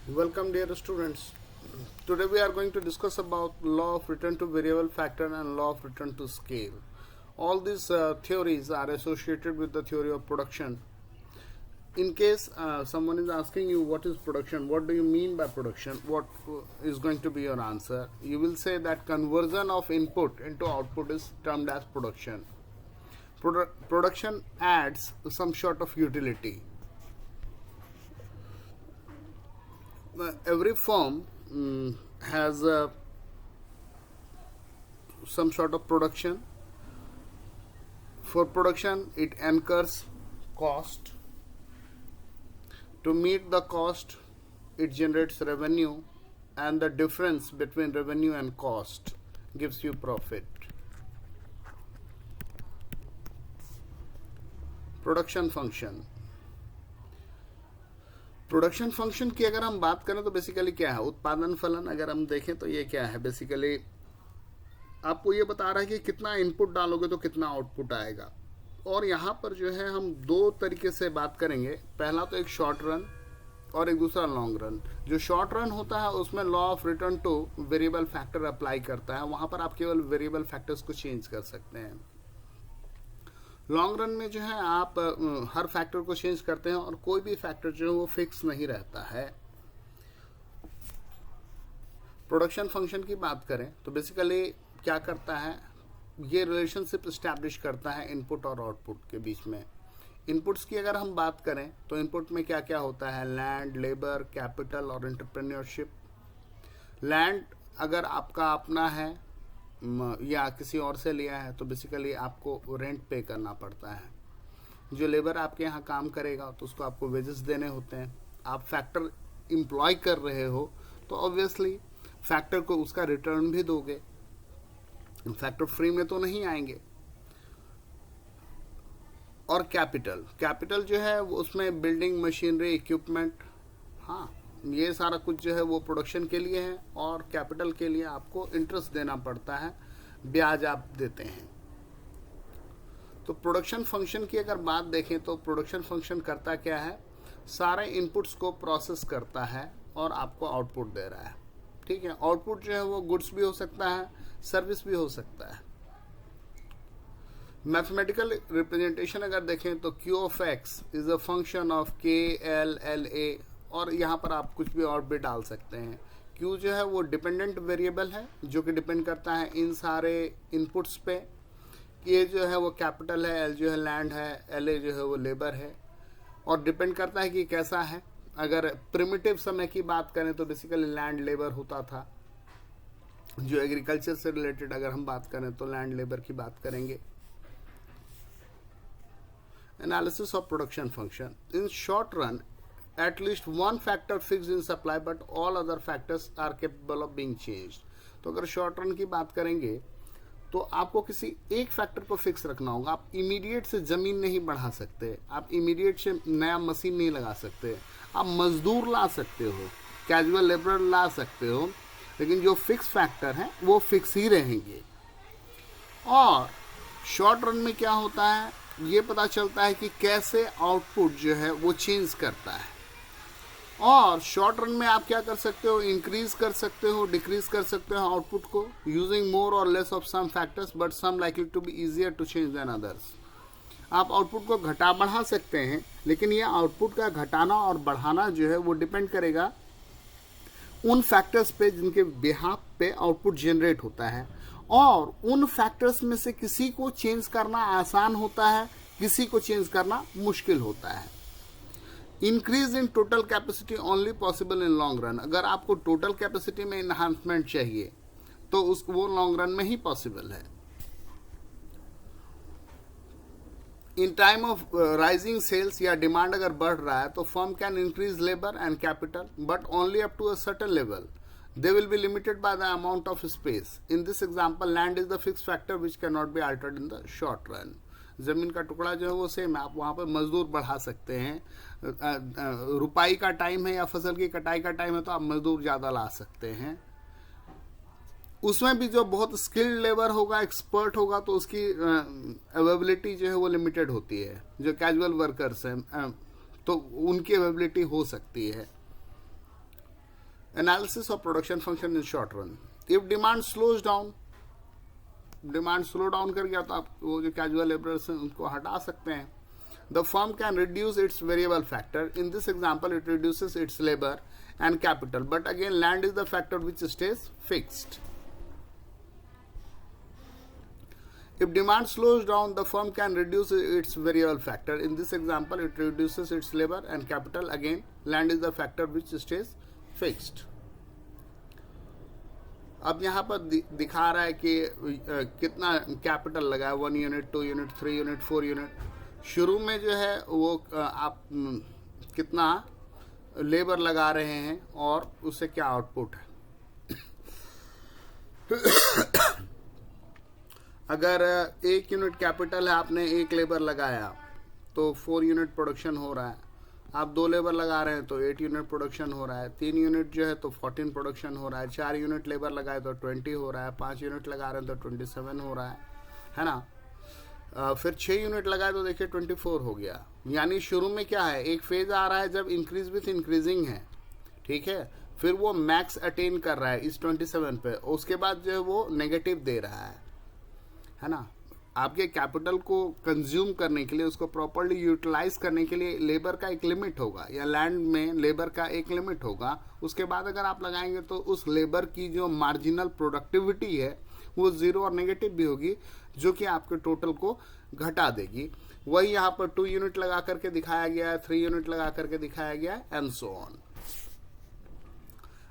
Welcome dear students. Today we are going to discuss about law of return to variable factor and law of return to scale. All these theories are associated with the theory of production. In case someone is asking you what is production, what do you mean by production, what is going to be your answer? You will say that conversion of input into output is termed as production. Production adds some sort of utility. Every firm has some sort of production. For production, it incurs cost. To meet the cost, it generates revenue, and the difference between revenue and cost gives you profit. Production function की अगर हम बात करें तो basically क्या है, उत्पादन फलन अगर हम देखें तो ये क्या है, बेसिकली आपको ये बता रहा है कि कितना इनपुट डालोगे तो कितना आउटपुट आएगा। और यहाँ पर जो है हम दो तरीके से बात करेंगे। पहला तो एक शॉर्ट रन और एक दूसरा लॉन्ग रन। जो शॉर्ट रन होता है उसमें law of return two variable factor apply करता है, वहाँ पर आप केवल वेरिएबल फैक्टर्स को चेंज कर सकते हैं। लॉन्ग रन में जो है आप हर फैक्टर को चेंज करते हैं और कोई भी फैक्टर जो है वो फिक्स नहीं रहता है। प्रोडक्शन फंक्शन की बात करें तो बेसिकली क्या करता है, ये रिलेशनशिप एस्टैब्लिश करता है इनपुट और आउटपुट के बीच में। इनपुट्स की अगर हम बात करें तो इनपुट में क्या क्या होता है, लैंड, लेबर, कैपिटल और एंटरप्रेन्योरशिप। लैंड अगर आपका अपना है या किसी और से लिया है तो बेसिकली आपको रेंट पे करना पड़ता है। जो लेबर आपके यहाँ काम करेगा तो उसको आपको वेजेस देने होते हैं। आप फैक्टर एम्प्लॉय कर रहे हो तो ऑब्वियसली फैक्टर को उसका रिटर्न भी दोगे, फैक्टर फ्री में तो नहीं आएंगे। और कैपिटल जो है वो उसमें बिल्डिंग, मशीनरी, इक्विपमेंट, हाँ ये सारा कुछ जो है वो प्रोडक्शन के लिए है। और कैपिटल के लिए आपको इंटरेस्ट देना पड़ता है, ब्याज आप देते हैं। तो प्रोडक्शन फंक्शन की अगर बात देखें तो प्रोडक्शन फंक्शन करता क्या है, सारे इनपुट्स को प्रोसेस करता है और आपको आउटपुट दे रहा है। ठीक है, आउटपुट जो है वो गुड्स भी हो सकता है, सर्विस भी हो सकता है। मैथमेटिकल रिप्रेजेंटेशन अगर देखें तो Q of X is a function of K, L, L, A, और यहाँ पर आप कुछ भी और भी डाल सकते हैं। Q जो है वो डिपेंडेंट वेरिएबल है जो कि डिपेंड करता है इन सारे इनपुट्स पे। K जो है वो कैपिटल है, L जो है लैंड है, LA जो है वो लेबर है, और डिपेंड करता है कि कैसा है। अगर प्रिमिटिव समय की बात करें तो बेसिकली लैंड लेबर होता था। जो एग्रीकल्चर से रिलेटेड अगर हम बात करें तो लैंड लेबर की बात करेंगे। Analysis of production function. In short run, at least one factor fixed in supply but all other factors are capable of being changed. तो अगर शॉर्ट रन की बात करेंगे तो आपको किसी एक फैक्टर को फिक्स रखना होगा। आप इमीडिएट से जमीन नहीं बढ़ा सकते, आप इमीडिएट से नया मशीन नहीं लगा सकते। आप मजदूर ला सकते हो, कैजुअल लेबर ला सकते हो, लेकिन जो फिक्स फैक्टर हैं वो फिक्स ही रहेंगे। और शॉर्ट रन में क्या होता है, ये पता चलता है कि कैसे आउटपुट जो है वो चेंज करता है। और शॉर्ट रन में आप क्या कर सकते हो, इंक्रीज कर सकते हो, डिक्रीज कर सकते हो आउटपुट को यूजिंग मोर और less of some factors but some likely to be easier to change than others. आप आउटपुट को घटा बढ़ा सकते हैं, लेकिन ये आउटपुट का घटाना और बढ़ाना जो है वो डिपेंड करेगा उन फैक्टर्स पे जिनके बिहाफ पे आउटपुट जनरेट होता है। और उन फैक्टर्स में से किसी को चेंज करना आसान होता है, किसी को चेंज करना मुश्किल होता है। Increase in total capacity only possible in long run. अगर आपको टोटल कैपेसिटी में इन्हांसमेंट चाहिए तो वो लॉन्ग रन में ही पॉसिबल है। In time of rising sales या डिमांड अगर बढ़ रहा है तो firm can increase labour and capital but only up to a certain level. They will be limited by the amount of space. In this example, land is the fixed factor which cannot be altered in the short run. जमीन का टुकड़ा जो है वो same है, आप वहाँ पर मजदूर बढ़ा सकते हैं। रुपाई का टाइम है या फसल की कटाई का टाइम है तो आप मजदूर ज़्यादा ला सकते हैं। उसमें भी जो बहुत स्किल्ड लेबर होगा, एक्सपर्ट होगा, तो उसकी अवेलेबिलिटी जो है वो लिमिटेड होती है। जो कैजुअल वर्कर्स हैं तो उनकी अवेलेबिलिटी हो सकती है। Analysis of production function in short run, if demand slows down, demand slow down कर गया तो आप वो जो कैजुअल लेबरर्स हैं उनको हटा सकते हैं. The firm can reduce it's variable factor. In this example it reduces it's labour and capital, but again land is the factor which stays fixed. If demand slows down, the firm can reduce its variable factor. In this example, it reduces its labor and capital. Again, land is the factor which stays fixed. अब यहाँ पर दिखा रहा है कि कितना capital लगा है, 1 यूनिट, 2 यूनिट, 3 यूनिट, 4 यूनिट. शुरू में जो है वो आप कितना लेबर लगा रहे हैं और उससे क्या आउटपुट है. अगर 1 यूनिट कैपिटल है, आपने 1 लेबर लगाया तो 4 यूनिट प्रोडक्शन हो रहा है. आप 2 लेबर लगा रहे हैं तो 8 यूनिट प्रोडक्शन हो रहा है. 3 यूनिट जो है तो 14 प्रोडक्शन हो रहा है. 4 यूनिट लेबर लगाए तो 20 हो रहा है. 5 यूनिट लगा रहे हैं तो 27 हो रहा है ना. फिर 6 यूनिट लगाए तो देखिए 24 हो गया. यानी शुरू में क्या है, एक फेज आ रहा है जब इंक्रीज विथ इंक्रीजिंग है, ठीक है. फिर वो मैक्स अटेन कर रहा है इस 27 पे, उसके बाद जो है वो नेगेटिव दे रहा है ना. आपके कैपिटल को कंज्यूम करने के लिए, उसको प्रॉपर्ली यूटिलाइज करने के लिए लेबर का एक लिमिट होगा, या लैंड में लेबर का एक लिमिट होगा. उसके बाद अगर आप लगाएंगे तो उस लेबर की जो मार्जिनल प्रोडक्टिविटी है वो 0 और नेगेटिव भी होगी, जो कि आपके टोटल को घटा देगी. वही यहाँ पर 2 यूनिट लगा करके दिखाया गया है, 3 यूनिट लगा करके दिखाया गया है, एंड सो ऑन.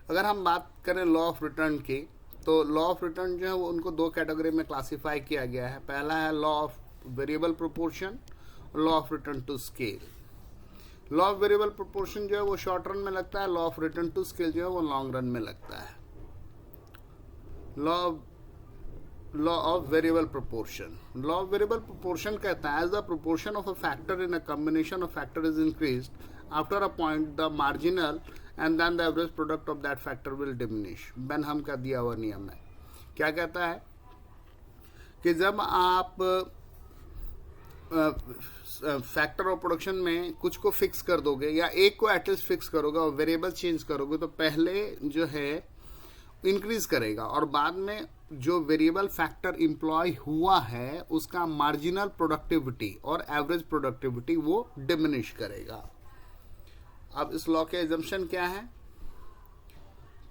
अगर हम बात करें लॉ ऑफ रिटर्न की, तो लॉ ऑफ रिटर्न जो है वो उनको 2 कैटेगरी में क्लासिफाई किया गया है. पहला है law of variable proportion, law of return to scale. Law of variable proportion जो है वो शॉर्ट रन में लगता है, law of return to scale जो है वो लॉन्ग रन में लगता है. Law of variable proportion, law of variable proportion कहता है as the proportion of a factor in a combination of factor is increased after a point the marginal and then the average product of that factor will diminish. Benham का दिया हुआ नियम है. क्या कहता है कि जब आप फैक्टर ऑफ प्रोडक्शन में कुछ को फिक्स कर दोगे या एक को एटलीस्ट फिक्स करोगे और वेरिएबल चेंज करोगे, तो पहले जो है इंक्रीज करेगा और बाद में जो वेरिएबल फैक्टर इंप्लॉय हुआ है उसका मार्जिनल प्रोडक्टिविटी और एवरेज प्रोडक्टिविटी वो डिमिनिश करेगा. अब इस लॉ के एजम्पशन क्या है?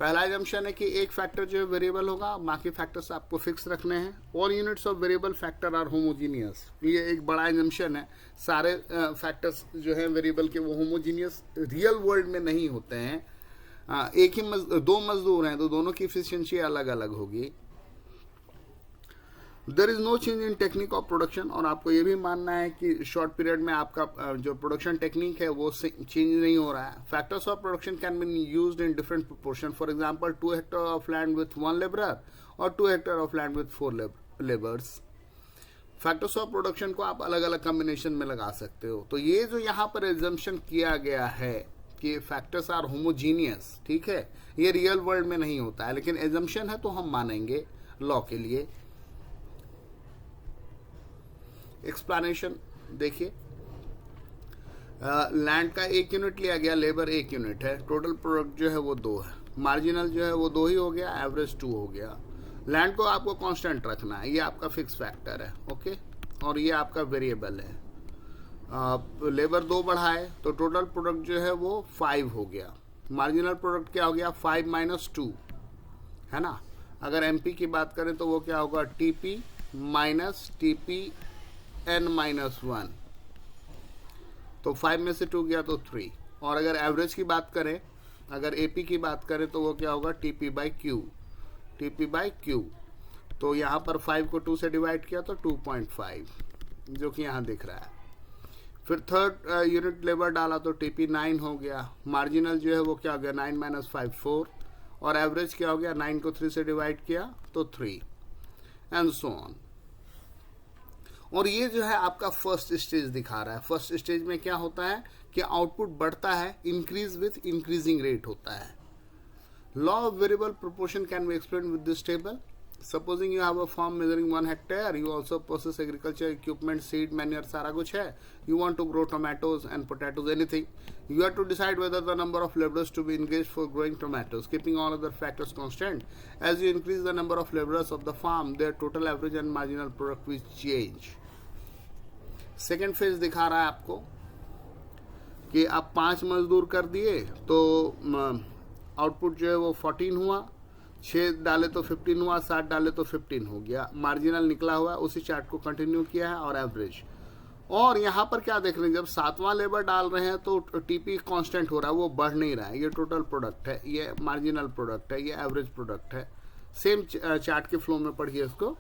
पहला एजम्पशन है कि एक फैक्टर जो है वेरिएबल होगा, बाकी फैक्टर्स आपको फिक्स रखने हैं. All units of variable factor are homogeneous. ये एक बड़ा एजम्पशन है. सारे फैक्टर्स जो है वेरिएबल के वो होमोजीनियस रियल वर्ल्ड में नहीं होते हैं. एक ही 2 मजदूर हैं तो दोनों की एफिशिएंसी अलग अलग होगी. There is no change in technique of production. और आपको ये भी मानना है कि शॉर्ट पीरियड में आपका जो प्रोडक्शन टेक्निक है वो चेंज नहीं हो रहा है. Factors of production can be used in different proportion. For example 2 Hector of land with 1 labourer और 2 Hector of land with 4 labours. Factors of production को आप अलग अलग कॉम्बिनेशन में लगा सकते हो. तो ये जो यहाँ पर एजम्पशन किया गया है कि फैक्टर्स आर होमोजीनियस, ठीक है, ये रियल वर्ल्ड में नहीं होता है, लेकिन एजम्पशन है तो हम मानेंगे लॉ के लिए. एक्सप्लेनेशन देखिए, लैंड का 1 यूनिट लिया गया, लेबर 1 यूनिट है, टोटल प्रोडक्ट जो है वो 2 है, मार्जिनल जो है वो 2 ही हो गया, एवरेज 2 हो गया. लैंड को आपको कांस्टेंट रखना है, ये आपका फिक्स फैक्टर है, ओके, और ये आपका वेरिएबल है. लेबर 2 बढ़ाए तो टोटल प्रोडक्ट जो है वो 5 हो गया. मार्जिनल प्रोडक्ट क्या हो गया? 5 माइनस 2, है ना. अगर एमपी की बात करें तो वो क्या होगा? TP minus TP n minus 1. तो 5 में से 2 गया तो 3. और अगर एवरेज की बात करें, अगर एपी की बात करें तो वो क्या होगा? TP by Q, TP by Q. तो यहाँ पर 5 को 2 से डिवाइड किया तो 2.5, जो कि यहाँ दिख रहा है. फिर थर्ड यूनिट लेबर डाला तो टीपी 9 हो गया. मार्जिनल जो है वो क्या हो गया? 9 माइनस 5 4. और एवरेज क्या हो गया? 9 को 3 से डिवाइड किया तो 3, एंड सो ऑन. और ये जो है आपका फर्स्ट स्टेज दिखा रहा है. फर्स्ट स्टेज में क्या होता है कि आउटपुट बढ़ता है, इंक्रीज विथ इंक्रीजिंग रेट होता है. Law of variable proportion can be explain with this table. Supposing you have a farm measuring 1 hectare, you also process agriculture equipment, seed, manure, सारा कुछ है. You want to grow tomatoes and potatoes, anything. You have to decide whether the number of laborers to be engaged for growing tomatoes, keeping all other factors constant. As you increase the number of laborers of the farm, their total average and marginal product will change. Second phase दिखा रहा है आपको कि आप 5 मजदूर कर दिए तो आउटपुट जो है वो 14 हुआ, 6 डाले तो 15 हुआ, 7 डाले तो 15 हो गया. मार्जिनल निकला हुआ, उसी चार्ट को कंटिन्यू किया है और एवरेज. और यहाँ पर क्या देख रहे हैं, जब 7वां लेबर डाल रहे हैं तो टीपी कांस्टेंट हो रहा है, वो बढ़ नहीं रहा है. ये टोटल प्रोडक्ट है, ये मार्जिनल प्रोडक्ट है, ये एवरेज प्रोडक्ट है. सेम चार्ट के फ्लो में पढ़िए इसको.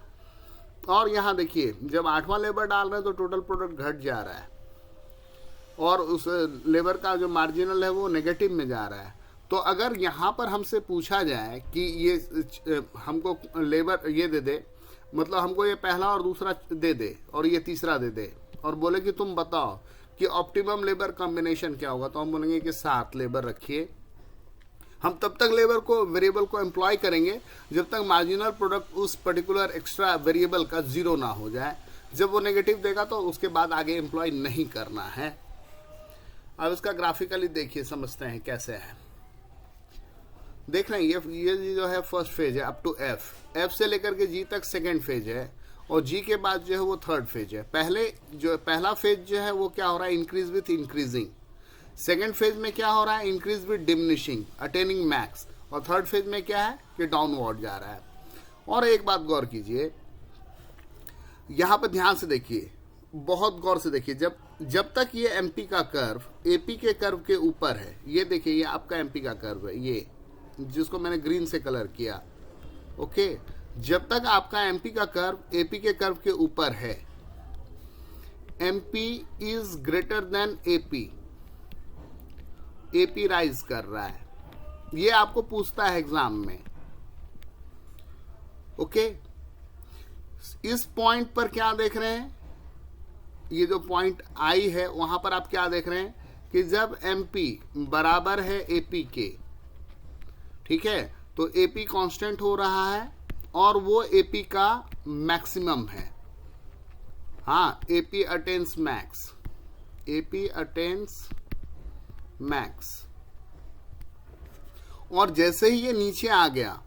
और यहाँ देखिए जब 8वां लेबर डाल रहे हैं तो टोटल प्रोडक्ट घट जा रहा है और उस लेबर का जो मार्जिनल है वो नेगेटिव में जा रहा है. तो अगर यहाँ पर हमसे पूछा जाए कि ये हमको लेबर ये दे दे, मतलब हमको ये पहला और दूसरा दे दे और ये तीसरा दे दे, और बोले कि तुम बताओ कि ऑप्टिमम लेबर कॉम्बिनेशन क्या होगा, तो हम बोलेंगे कि 7 लेबर रखिए. हम तब तक लेबर को, वेरिएबल को एम्प्लॉय करेंगे जब तक मार्जिनल प्रोडक्ट उस पर्टिकुलर एक्स्ट्रा वेरिएबल का 0 ना हो जाए. जब वो नेगेटिव देगा तो उसके बाद आगे एम्प्लॉय नहीं करना है. अब इसका ग्राफिकली देखिए, समझते हैं कैसे है. देख रहे हैं ये जो है फर्स्ट फेज है अप टू एफ से लेकर के जी तक सेकेंड फेज है, और जी के बाद जो है वो थर्ड फेज है. पहला फेज जो है वो क्या हो रहा है, increase with increasing. Second phase में क्या हो रहा है, increase with diminishing, attaining max. और थर्ड फेज में क्या है कि डाउनवर्ड जा रहा है. और एक बात गौर कीजिए, यहां पर ध्यान से देखिए, बहुत गौर से देखिए. जब तक ये एमपी का कर्व एपी के कर्व के ऊपर है, ये देखिए ये आपका एमपी का कर्व है, ये जिसको मैंने ग्रीन से कलर किया. ओके, जब तक आपका एमपी का कर्व एपी के कर्व के ऊपर है, MP is greater than AP, AP rise कर रहा है. ये आपको पूछता है एग्जाम में. ओके, इस पॉइंट पर क्या देख रहे हैं, ये जो पॉइंट आई है वहां पर आप क्या देख रहे हैं कि जब एमपी बराबर है एपी के, ठीक है, तो एपी कांस्टेंट हो रहा है और वो एपी का मैक्सिमम है. हाँ, AP attains max, AP attains max. और जैसे ही ये नीचे आ गया,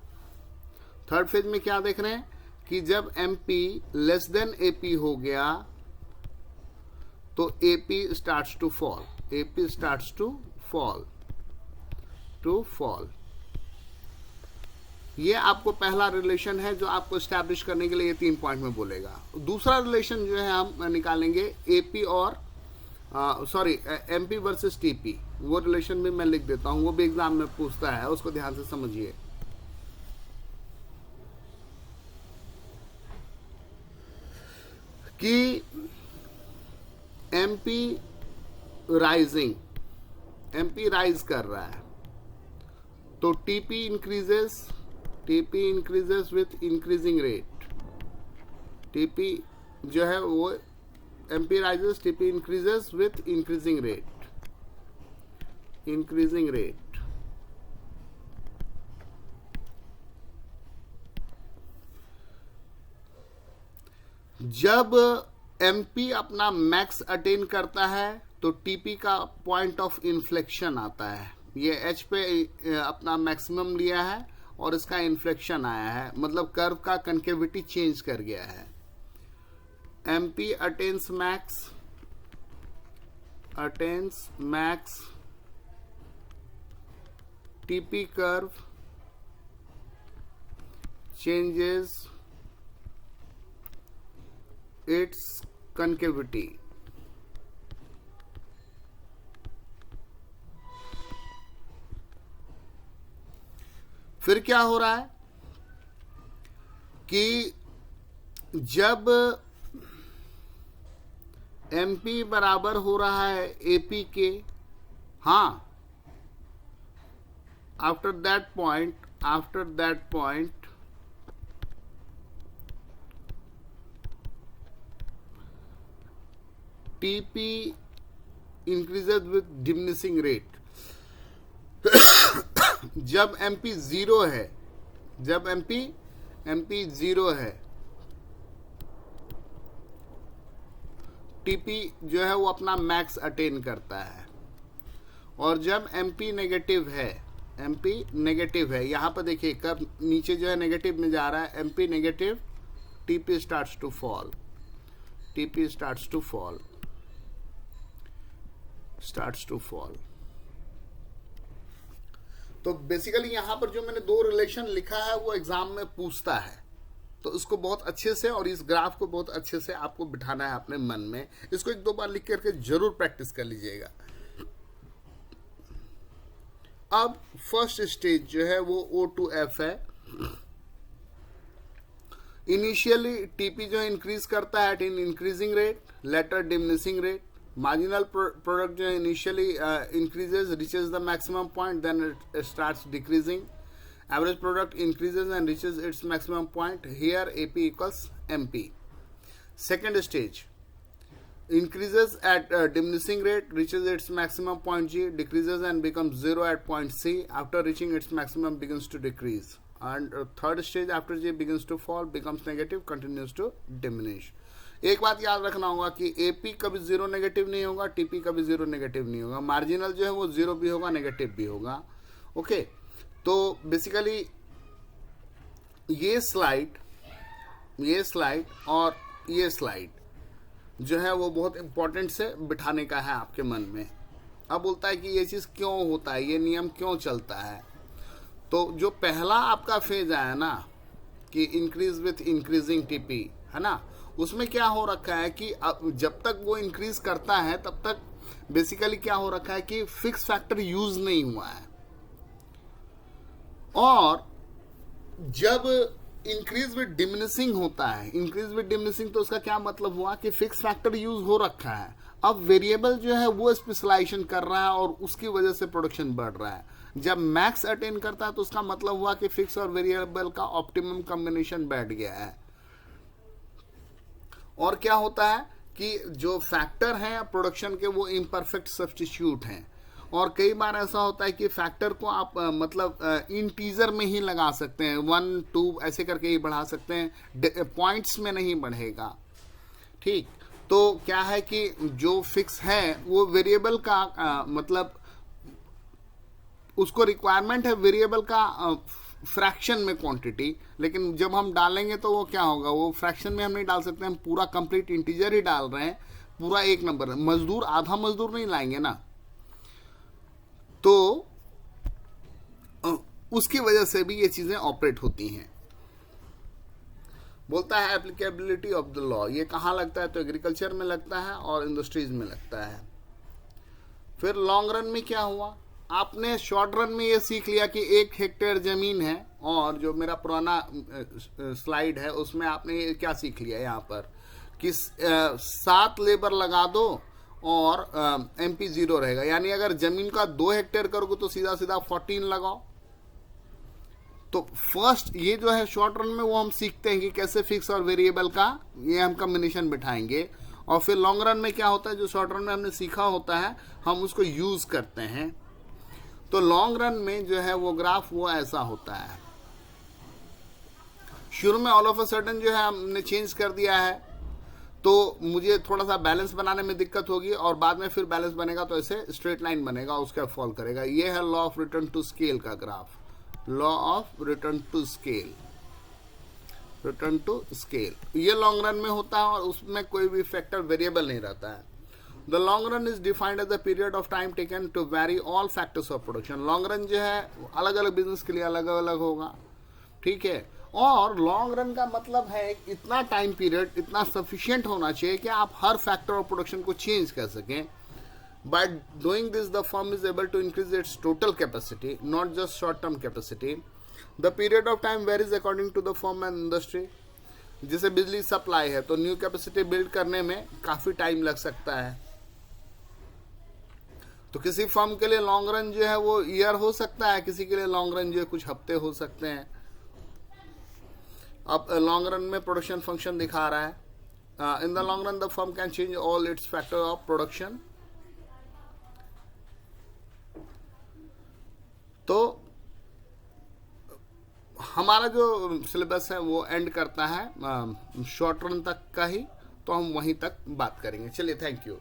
थर्ड फेज में क्या देख रहे हैं कि जब एमपी लेस देन एपी हो गया तो AP starts to fall, AP starts to fall. ये आपको पहला रिलेशन है जो आपको स्टैब्लिश करने के लिए ये 3 पॉइंट में बोलेगा. दूसरा रिलेशन जो है हम निकालेंगे एपी और एमपी वर्सेस टीपी. वो रिलेशन भी मैं लिख देता हूं, वो भी एग्जाम में पूछता है, उसको ध्यान से समझिए. कि एमपी राइज कर रहा है तो TP increases with increasing rate. TP जो है वो MP rises, TP increases with increasing rate. जब एमपी अपना मैक्स अटेन करता है तो टीपी का पॉइंट ऑफ इन्फ्लेक्शन आता है. ये एच पे अपना मैक्सिमम लिया है और इसका इन्फ्लेक्शन आया है, मतलब कर्व का कनकेविटी चेंज कर गया है. MP attains max, TP curve changes its concavity. फिर क्या हो रहा है कि जब एमपी बराबर हो रहा है एपी के, हाँ, after that point TP increases with diminishing rate. जब एमपी 0 है, जब एमपी MP 0 है, TP जो है वो अपना मैक्स अटेन करता है। और जब MP नेगेटिव है, MP नेगेटिव है, यहाँ पर देखिए कब नीचे जो है नेगेटिव में जा रहा है, MP negative, TP starts to fall, TP starts to fall, starts to fall. तो बेसिकली यहां पर जो मैंने दो रिलेशन लिखा है वो एग्जाम में पूछता है, तो इसको बहुत अच्छे से और इस ग्राफ को बहुत अच्छे से आपको बिठाना है अपने मन में। इसको एक दो बार लिख करके जरूर प्रैक्टिस कर लीजिएगा। अब फर्स्ट स्टेज जो है वो O2F है। इनिशियली टीपी जो है इंक्रीज करता है at in increasing rate, later diminishing rate. Marginal product जो है initially increases, reaches the maximum point, then it starts decreasing. Average product increases and reaches its maximum point. Here AP equals MP. Second stage, increases at diminishing rate, reaches its maximum point G, decreases and becomes 0 at point C. After reaching its maximum begins to decrease. And third stage after G begins to fall, becomes negative, continues to diminish. एक बात याद रखना होगा कि AP कभी zero negative नहीं होगा, TP कभी जीरो नेगेटिव नहीं होगा, मार्जिनल जो है वो जीरो भी होगा, नेगेटिव भी होगा। ओके, तो बेसिकली ये स्लाइड और ये स्लाइड जो है वो बहुत इंपॉर्टेंट से बिठाने का है आपके मन में। अब बोलता है कि ये चीज़ क्यों होता है, ये नियम क्यों चलता है। तो जो पहला आपका फेज आया ना कि इंक्रीज विथ इंक्रीजिंग टीपी, है ना, उसमें क्या हो रखा है कि जब तक वो इंक्रीज करता है तब तक बेसिकली क्या हो रखा है कि फिक्स फैक्टर यूज नहीं हुआ है। और जब इंक्रीज विद डिमिनिशिंग होता है, इंक्रीज विद डिमिनिशिंग, तो उसका क्या मतलब हुआ कि फिक्स फैक्टर यूज हो रखा है, अब वेरिएबल जो है वो स्पेशलाइजेशन कर रहा है और उसकी वजह से प्रोडक्शन बढ़ रहा है। जब मैक्स अटेन करता है तो उसका मतलब हुआ कि फिक्स और वेरिएबल का ऑप्टिमम कॉम्बिनेशन बैठ गया है। और क्या होता है कि जो फैक्टर हैं प्रोडक्शन के वो इम्परफेक्ट सब्स्टिट्यूट हैं। और कई बार ऐसा होता है कि फैक्टर को आप मतलब इंटीजर में ही लगा सकते हैं, 1 2 ऐसे करके ही बढ़ा सकते हैं, पॉइंट्स में नहीं बढ़ेगा। ठीक, तो क्या है कि जो फिक्स है वो वेरिएबल का मतलब उसको रिक्वायरमेंट है वेरिएबल का फ्रैक्शन में क्वांटिटी, लेकिन जब हम डालेंगे तो वो क्या होगा, वो फ्रैक्शन में हम नहीं डाल सकते, हम पूरा कंप्लीट इंटीजर ही डाल रहे हैं, पूरा एक नंबर। मजदूर आधा मजदूर नहीं लाएंगे ना, तो उसकी वजह से भी ये चीजें ऑपरेट होती हैं। बोलता है एप्लीकेबिलिटी ऑफ द लॉ, ये कहाँ लगता है, तो एग्रीकल्चर में लगता है और इंडस्ट्रीज में लगता है। फिर लॉन्ग रन में क्या हुआ, आपने शॉर्ट रन में ये सीख लिया कि 1 हेक्टेयर जमीन है, और जो मेरा पुराना स्लाइड है उसमें आपने ये क्या सीख लिया यहाँ पर कि 7 लेबर लगा दो और MP 0 रहेगा। यानी अगर जमीन का 2 हेक्टेयर करोगे तो सीधा सीधा 14 लगाओ। तो फर्स्ट ये जो है शॉर्ट रन में वो हम सीखते हैं कि कैसे फिक्स और वेरिएबल का ये हम कॉम्बिनेशन बिठाएंगे। और फिर लॉन्ग रन में क्या होता है, जो शॉर्ट रन में हमने सीखा होता है हम उसको यूज करते हैं। तो लॉन्ग रन में जो है वो ग्राफ वो ऐसा होता है। शुरू में ऑल ऑफ अ सडन जो है हमने चेंज कर दिया है, तो मुझे थोड़ा सा बैलेंस बनाने में दिक्कत होगी, और बाद में फिर बैलेंस बनेगा तो ऐसे स्ट्रेट लाइन बनेगा, उसका फॉल करेगा। ये है law of return to scale का ग्राफ, law of return to scale, return to scale. ये लॉन्ग रन में होता है और उसमें कोई भी फैक्टर वेरिएबल नहीं रहता है। The long run is defined as the period of time taken to vary all factors of production. Long run जो है अलग अलग बिजनेस के लिए अलग अलग होगा, ठीक है। और लॉन्ग रन का मतलब है इतना टाइम पीरियड इतना सफिशिएंट होना चाहिए कि आप हर फैक्टर ऑफ प्रोडक्शन को चेंज कर सकें। By doing this the firm is able to increase its total capacity, not just short term capacity. The period of time varies according to the firm and industry. जैसे बिजली supply है तो new capacity build करने में काफी time लग सकता है, तो किसी फर्म के लिए लॉन्ग रन जो है वो ईयर हो सकता है, किसी के लिए लॉन्ग रन जो है कुछ हफ्ते हो सकते हैं। अब लॉन्ग रन में प्रोडक्शन फंक्शन दिखा रहा है। In the long run the firm can change all it's factor of production. तो हम हमारा जो सिलेबस है वो एंड करता है शॉर्ट रन तक का ही, तो हम वहीं तक बात करेंगे। चलिए, थैंक यू।